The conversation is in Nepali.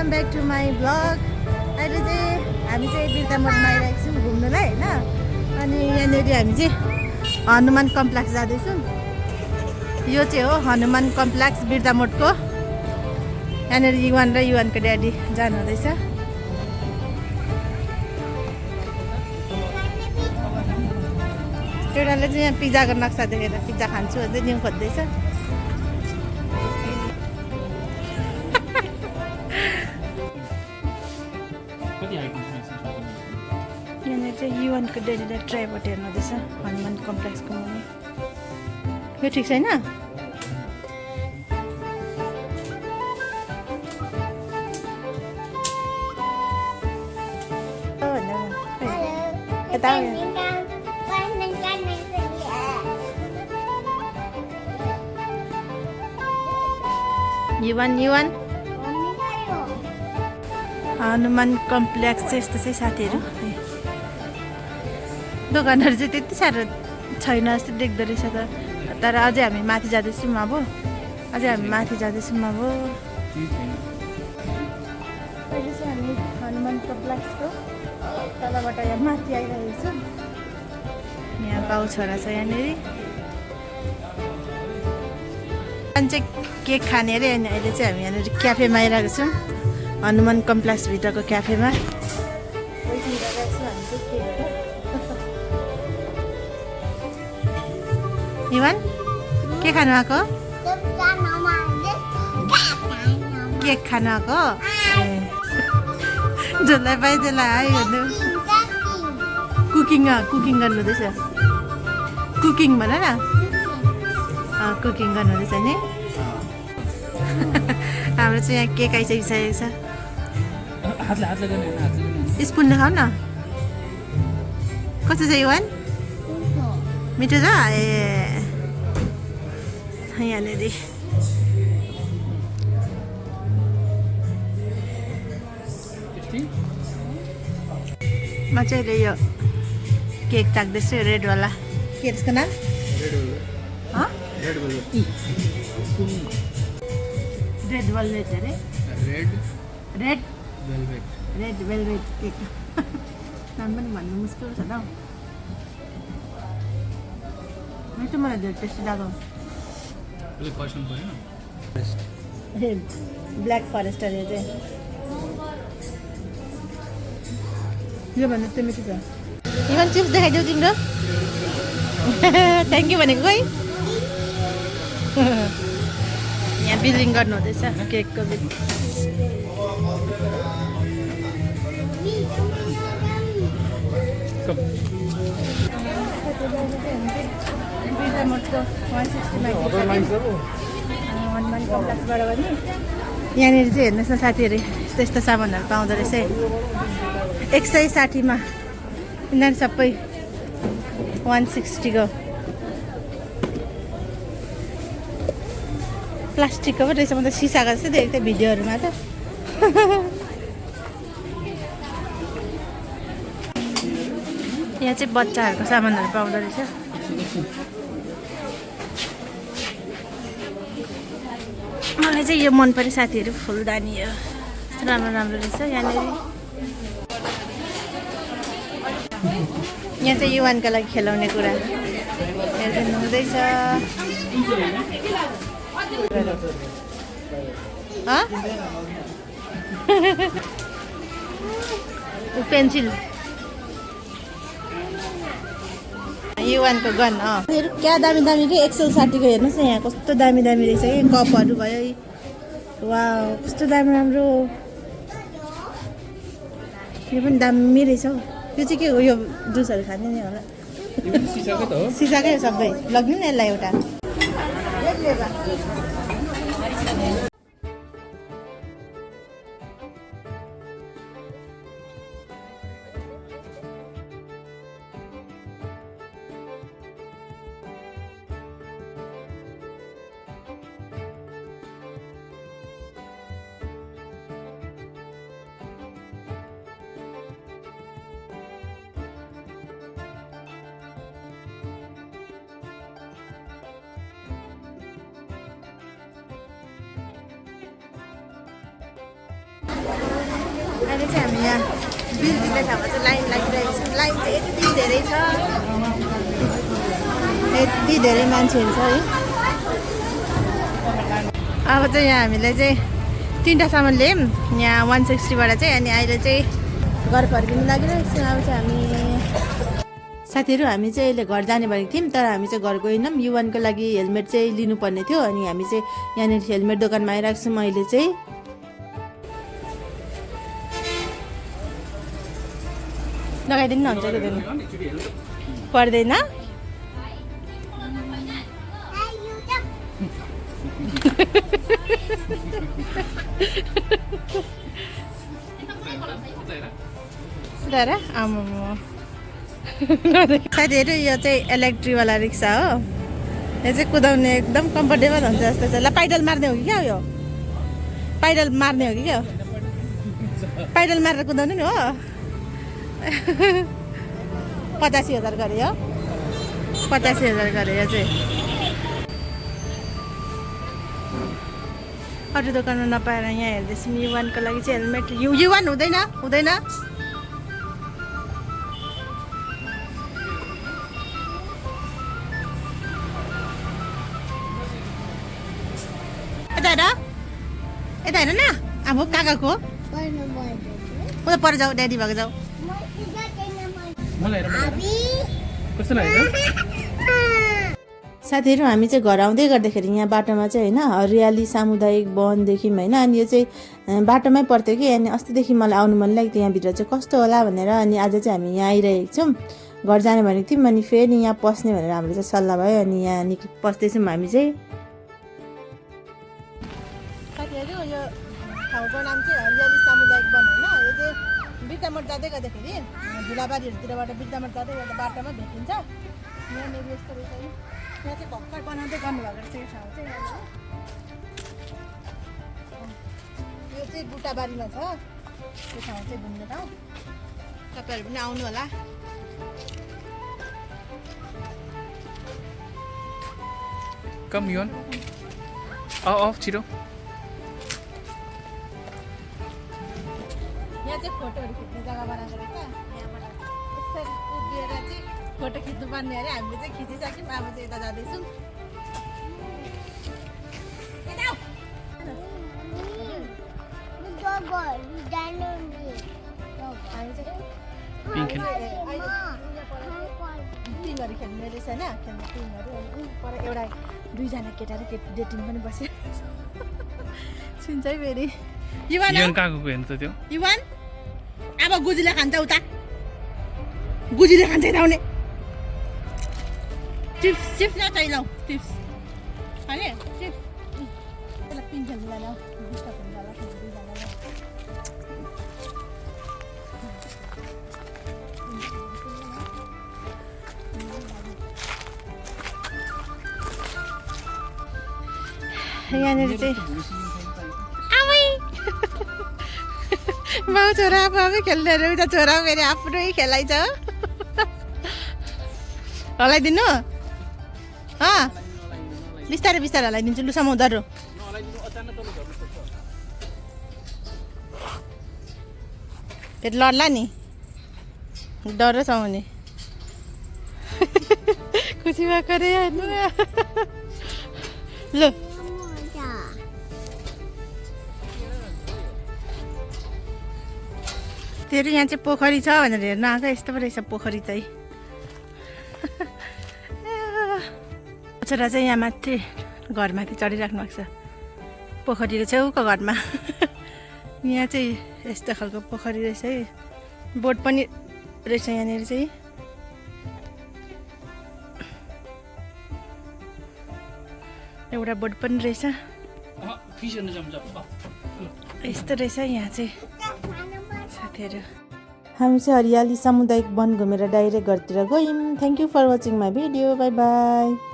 Welcome back to my blog. अहिले चाहिँ हामी चाहिँ बिर्तामोडमा आइरहेको छौँ घुम्नुलाई होइन। अनि यहाँनिर हामी चाहिँ हनुमान कम्प्लेक्स जाँदैछौँ। यो चाहिँ हो हनुमान कम्प्लेक्स बिर्तामोडको। यहाँनिर युवान र युवानको ड्याडी जानु हुँदैछ। एउटाले चाहिँ यहाँ पिज्जाको नक्सा देखेर पिज्जा खान्छु भन्दै न्यु खोज्दैछ। यहाँनिर चाहिँ युवानको ड्याडीलाई ट्राइपड हेर्नु हुँदैछ हनुमान कम्प्लेक्सको मुनि। यो ठिक छैन? युवान हनुमान कम्प्लेक्स चाहिँ यस्तो चाहिँ साथीहरू। दोकानहरू चाहिँ त्यति साह्रो छैन जस्तो देख्दो रहेछ त। तर अझै हामी माथि जाँदैछौँ अब। अहिले चाहिँ हामी हनुमान कम्प्लेक्सको तलबाट यहाँ माथि आइरहेको छौँ। यहाँ बाउ छोरा छ यहाँनिर। चाहिँ केक खाने अरे। अनि अहिले चाहिँ हामी यहाँनिर क्याफेमा आइरहेको छौँ। हनुमान कम्प्लेक्स भित्रको क्याफेमा युवान के खानु आएको? केक खानु आएको? जसलाई पाइ त्यसलाई आयो भन्नु। कुकिङ गर्नु हुँदैछ। कुकिङ भन न। कुकिङ गर्नु हुँदैछ नि। हाम्रो चाहिँ यहाँ केक आइसकिसकेको छ। स्पुनले खाऊ न। कस्तो छ युवान? मिठो छ? यहाँनिर म चाहिँ अहिले यो केक चाख्दैछु रेडवाला। के त्यसको नाम? रेड वेलवेट अरे। Red velvet cake. नाम पनि भन्नु मुस्किल छ त। मिठो मलाई धेरै टेस्टी लाग्यो। ब्ल्याक फरेस्ट अरे चाहिँ। यो भन्नु त मिठो छ। इभन चिप्स देखाइदेऊ तिम्रो। थ्याङ्क यू भनेको खोइ। यहाँ बिलिङ गर्नु हुँदैछ केकको बिल। बिर्तामोडको 160 हनुमान कम्प्लेक्सबाट पनि यहाँनिर चाहिँ हेर्नुहोस् न साथीहरू, यस्तो सामानहरू पाउँदो रहेछ। 160 मा यिनीहरू सबै 160 को। प्लास्टिकको पो रहेछ। म त सिसाको जस्तै देखेको थिएँ भिडियोहरूमा त। यहाँ चाहिँ बच्चाहरूको सामानहरू पाउँदो रहेछ। मलाई चाहिँ यो मन पर्यो साथीहरू। फुलदानी हो, राम्रो रहेछ यहाँनिर। यहाँ चाहिँ युवानको लागि खेलाउने कुरा हेरिदिनु हुँदैछ। पेन्सिल युवानको गन। क्या दामी के 160 को हेर्नुहोस् न। यहाँ कस्तो दामी रहेछ कि कपहरू भयो। वा कस्तो राम्रो। यो पनि दामी रहेछ हौ। यो चाहिँ के हो? यो जुसहरू खाने नि होला। सिसाकै हो सबै। लग्नु नि यसलाई एउटा। अहिले चाहिँ हामी यहाँ बिल तिर्ने ठाउँमा चाहिँ लाइन लागिरहेको छ। लाइन चाहिँ यति धेरै छ, यति धेरै मान्छेहरू छ है। अब चाहिँ यहाँ हामीले चाहिँ 3टा सामान ल्यायौँ यहाँ 160बाट चाहिँ, अनि अहिले चाहिँ घर फर्किनु लागिरहेको छ। अब चाहिँ हामी साथीहरू हामी चाहिँ अहिले घर जाने भनेको थियौँ, तर हामी चाहिँ घर गएनौँ। युवानको लागि हेलमेट चाहिँ लिनुपर्ने थियो, अनि हामी चाहिँ यहाँनिर हेलमेट दोकानमा आइरहेको छौँ। अहिले चाहिँ लगाइदिनु न, हुन्छ कि पर्दैन। साथीहरू यो चाहिँ इलेक्ट्रिकवाला रिक्सा हो, यो चाहिँ कुदाउने एकदम कम्फर्टेबल हुन्छ जस्तो छ। ल पाइडल मार्ने हो कि क्या यो? पाइडल मार्ने हो कि क्या? पाइडल मारेर कुदाउनु नि हो। 85,000 गरे हो, 85,000 गरे यो चाहिँ। अरू दोकानमा नपाएर यहाँ हेर्दैछौँ। युवानको लागि चाहिँ हेलमेट युवान हुँदैन हुँदैन। यता हेर न, अब कहाँ गएको? उता पर जाऊ, ड्याडी भएको जाऊ। साथीहरू हामी चाहिँ घर आउँदै गर्दाखेरि यहाँ बाटोमा चाहिँ होइन हरियाली सामुदायिक वन देख्यौँ होइन। अनि यो चाहिँ बाटोमै पर्थ्यो कि, अनि अस्तिदेखि मलाई आउनु मन लाग्थ्यो यहाँभित्र चाहिँ कस्तो होला भनेर। अनि आज चाहिँ हामी यहाँ आइरहेको छौँ। घर जाने भनेको थियौँ, अनि फेरि यहाँ पस्ने भनेर हाम्रो चाहिँ सल्लाह भयो, अनि यहाँ पस्दैछौँ हामी चाहिँ। साथीहरू यो ठाउँको नाम चाहिँ हरियाली सामुदायिक वन होइन। यो चाहिँ बिर्तामोड जाँदै गर्दाखेरि झुलाबारीहरूतिरबाट बिर्तामोड जाँदै गर्दा बाटोमा भेटिन्छ। यहाँनिर यस्तो रहेछ, यहाँ चाहिँ भर्खर बनाउँदै गर्नुभएको रहेछ यो ठाउँ चाहिँ। यो चाहिँ बुटाबारीमा छ यो ठाउँ चाहिँ, घुम्ने ठाउँ। तपाईँहरू पनि आउनु होला। कम युन अफ छिटो। यहाँ चाहिँ फोटोहरू खिच्ने जग्गा बनाएको रहेछ। यहाँबाट यसरी उभिएर चाहिँ फोटो खिच्नुपर्ने अरे। हामीले चाहिँ खिचिसक्यौँ, अब चाहिँ यता जाँदैछौँ। टिमहरू खेल्ने रहेछ होइन, खेल्ने टिमहरू। पर एउटा 2जना केटा र केटी टिम पनि बस्यो। सुन्छ है फेरि युवान हेर्नु त त्यो युवान अब गुजीले खान्छ उता, गुजीले खान्छ यता आउने। चिप्स चिप्स न चाहिँ लौ चिप्स खाने चिप्स। त्यसलाई पिन खेल्नु जान डिस्टर्ब हुन्छ होला दुईजनालाई। यहाँनिर चाहिँ बाउ छोरा आफै खेल्नेहरू, उता छोरा फेरि आफ्नै खेलाइ छ। हलाइदिनु बिस्तारै बिस्तारै हलाइदिन्छु। लु समाउ डर फेरि लड्ला नि, डर समाउने। खुसी भएको रे हेर्नु। लु तेरो यहाँ चाहिँ पोखरी छ भनेर हेर्न आएको। यस्तो पो रहेछ पोखरी चाहिँ। छोरा चाहिँ यहाँ माथि घरमाथि चढिराख्नु भएको छ, पोखरीको छेउको घरमा। यहाँ चाहिँ यस्तो खालको पोखरी रहेछ है। बोट पनि रहेछ यहाँनिर चाहिँ। एउटा बोट पनि रहेछ, यस्तो रहेछ यहाँ चाहिँ। साथीहरू हामी चाहिँ हरियाली सामुदायिक वन घुमेर डाइरेक्ट घरतिर गयौँ। Thank you for watching my video. Bye by.